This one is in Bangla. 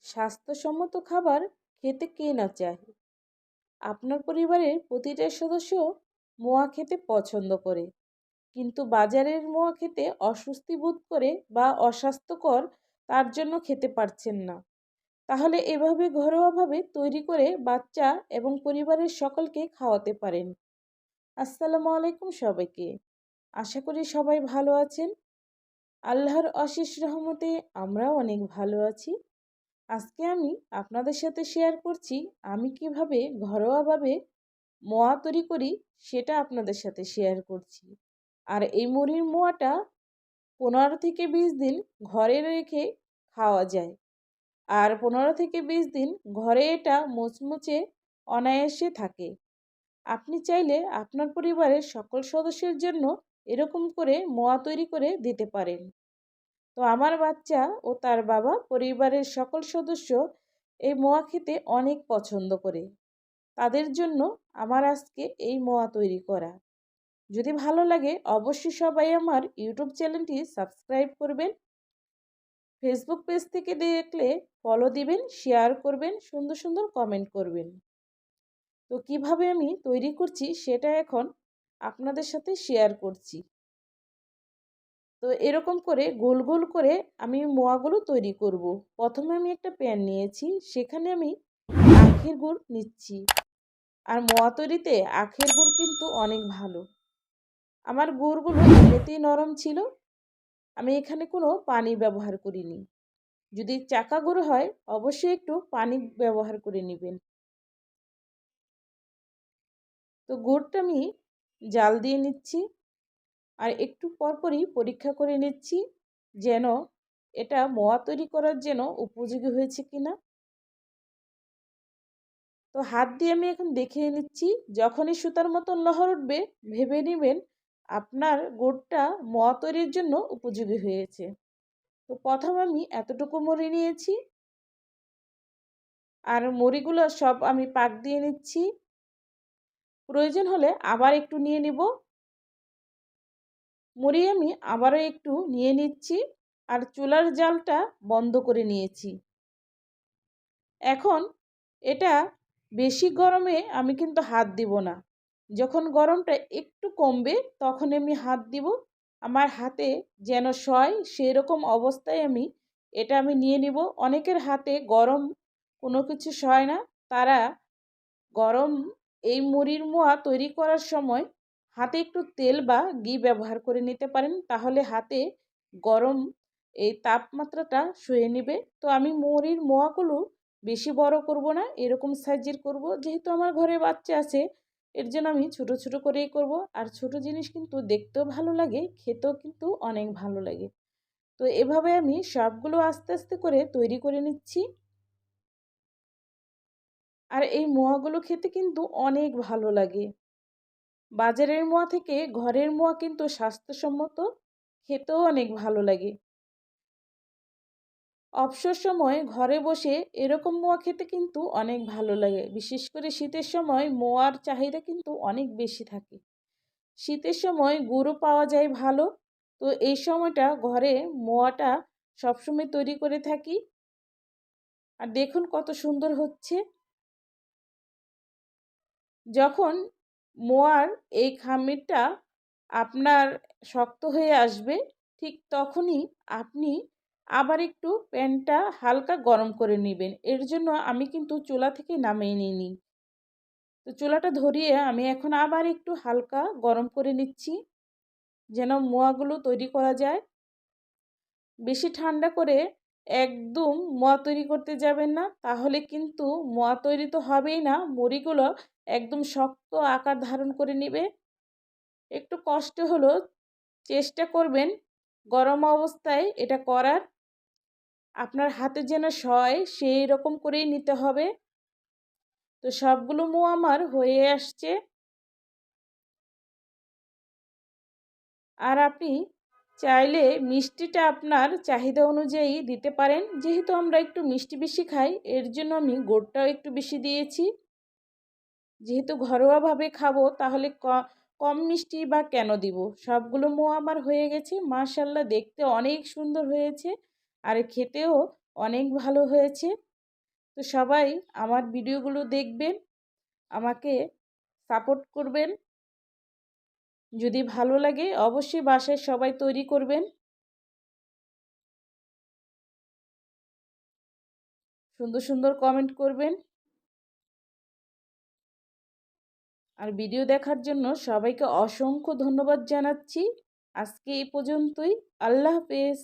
স্বাস্থ্যসম্মত খাবার খেতে কে না চায়? আপনার পরিবারের প্রতিটা সদস্য মোয়া খেতে পছন্দ করে, কিন্তু বাজারের মোয়া খেতে অস্বস্তি বোধ করে বা অস্বাস্থ্যকর, তার জন্য খেতে পারছেন না। তাহলে এভাবে ঘরোয়াভাবে তৈরি করে বাচ্চা এবং পরিবারের সকলকে খাওয়াতে পারেন। আসসালামু আলাইকুম সবাইকে। আশা করি সবাই ভালো আছেন। আল্লাহর অশেষ রহমতে আমরাও অনেক ভালো আছি। আজকে আমি আপনাদের সাথে শেয়ার করছি আমি কিভাবে ঘরোয়াভাবে মোয়া তৈরি করি, সেটা আপনাদের সাথে শেয়ার করছি। আর এই মুড়ির মোয়াটা 15 থেকে 20 দিন ঘরে রেখে খাওয়া যায়। আর 15 থেকে 20 দিন ঘরে এটা মুচমুচে অনায়াসে থাকে। আপনি চাইলে আপনার পরিবারের সকল সদস্যের জন্য এরকম করে মোয়া তৈরি করে দিতে পারেন। তো আমার বাচ্চা ও তার বাবা পরিবারের সকল সদস্য এই মোয়া খেতে অনেক পছন্দ করে। তাদের জন্য আমার আজকে এই মোয়া তৈরি করা। যদি ভালো লাগে অবশ্যই সবাই আমার ইউটিউব চ্যানেলটি সাবস্ক্রাইব করবেন। ফেসবুক পেজ থেকে দেখলে ফলো দিবেন, শেয়ার করবেন, সুন্দর সুন্দর কমেন্ট করবেন। তো কিভাবে আমি তৈরি করছি সেটা এখন আপনাদের সাথে শেয়ার করছি। তো এরকম করে গোল গোল করে আমি মোয়াগুলো তৈরি করব। প্রথমে আমি একটা প্যান নিয়েছি, সেখানে আমি আখের গুড় নিচ্ছি। আর মোয়া তৈরিতে আখের গুড় কিন্তু অনেক ভালো। আমার গুড়গুলো এমনিতেই নরম ছিল, আমি এখানে কোনো পানি ব্যবহার করিনি। যদি চাকা গুড় হয় অবশ্যই একটু পানি ব্যবহার করে নেবেন। তো গুড়টা আমি জাল দিয়ে নিচ্ছি, আর একটু পরপরই পরীক্ষা করে নিচ্ছি যেন এটা মোয়া তৈরি করার জন্য উপযোগী হয়েছে কিনা। তো হাত দিয়ে আমি এখন দেখিয়ে নিচ্ছি, যখনই সুতার মতন লহর উঠবে ভেবে নেবেন আপনার গুড়টা মোয়া তৈরির জন্য উপযোগী হয়েছে। তো প্রথম আমি এতটুকু মুড়ি নিয়েছি, আর মুড়িগুলো সব আমি পাক দিয়ে নিচ্ছি। প্রয়োজন হলে আবার একটু নিয়ে নিব। মুড়ি আমি আবারও একটু নিয়ে নিচ্ছি, আর চুলার জালটা বন্ধ করে নিয়েছি। এখন এটা বেশি গরমে আমি কিন্তু হাত দিব না। যখন গরমটা একটু কমবে তখন আমি হাত দিব। আমার হাতে যেন সয় সেই রকম অবস্থায় আমি নিয়ে নিব। অনেকের হাতে গরম কোনো কিছু সয় না, তারা গরম এই মুড়ির মোয়া তৈরি করার সময় হাতে একটু তেল বা ঘি ব্যবহার করে নিতে পারেন, তাহলে হাতে গরম এই তাপমাত্রাটা সয়ে নেবে। তো আমি মুড়ির মোয়াগুলো বেশি বড় করব না, এরকম সাইজের করব। যেহেতু আমার ঘরে বাচ্চা আছে, এর জন্য আমি ছোট ছোট করেই করব। আর ছোট জিনিস কিন্তু দেখতেও ভালো লাগে, খেতেও কিন্তু অনেক ভালো লাগে। তো এভাবে আমি সবগুলো আস্তে আস্তে করে তৈরি করে নিচ্ছি। আর এই মোয়াগুলো খেতে কিন্তু অনেক ভালো লাগে। বাজারের মোয়া থেকে ঘরের মোয়া কিন্তু স্বাস্থ্যসম্মত, খেতেও অনেক ভালো লাগে। অবসর সময় ঘরে বসে এরকম মোয়া খেতে কিন্তু অনেক ভালো লাগে। বিশেষ করে শীতের সময় মোয়ার চাহিদা কিন্তু অনেক বেশি থাকে। শীতের সময় গুঁড়ো পাওয়া যায় ভালো। তো এই সময়টা ঘরে মোয়াটা সবসময় তৈরি করে থাকি। আর দেখুন কত সুন্দর হচ্ছে। যখন মোয়ার এই খামিরটা আপনার শক্ত হয়ে আসবে, ঠিক তখনই আপনি আবার একটু প্যানটা হালকা গরম করে নেবেন। এর জন্য আমি কিন্তু চুলা থেকে নামিয়ে নিইনি। তো চুলাটা ধরিয়ে আমি এখন আবার একটু হালকা গরম করে নিচ্ছি, যেন মোয়াগুলো তৈরি করা যায়। বেশি ঠান্ডা করে একদম মোয়া তৈরি করতে যাবেন না, তাহলে কিন্তু মোয়া তৈরি তো হবেই না, মুড়িগুলো একদম শক্ত আকার ধারণ করে নেবে। একটু কষ্ট হলেও চেষ্টা করবেন গরম অবস্থায় এটা করার। আপনার হাতে যেন সয় সেই রকম করেই নিতে হবে। তো সবগুলো মোয়া আমার হয়ে আসছে। আর আপনি চাইলে মিষ্টিটা আপনার চাহিদা অনুযায়ী দিতে পারেন। যেহেতু আমরা একটু মিষ্টি বেশি খাই, এর জন্য আমি গুড়টাও একটু বেশি দিয়েছি। যেহেতু ঘরোয়াভাবে খাবো, তাহলে কম মিষ্টি বা কেন দিব। সবগুলো মোয়া আমার হয়ে গেছে। মাশাআল্লাহ, দেখতে অনেক সুন্দর হয়েছে, আর খেতেও অনেক ভালো হয়েছে। তো সবাই আমার ভিডিওগুলো দেখবেন, আমাকে সাপোর্ট করবেন। যদি ভালো লাগে অবশ্যই বাসায় সবাই তৈরি করবেন। সুন্দর সুন্দর কমেন্ট করবেন। আর ভিডিও দেখার জন্য সবাইকে অসংখ্য ধন্যবাদ জানাচ্ছি। আজকে এই পর্যন্তই। আল্লাহ হাফেজ।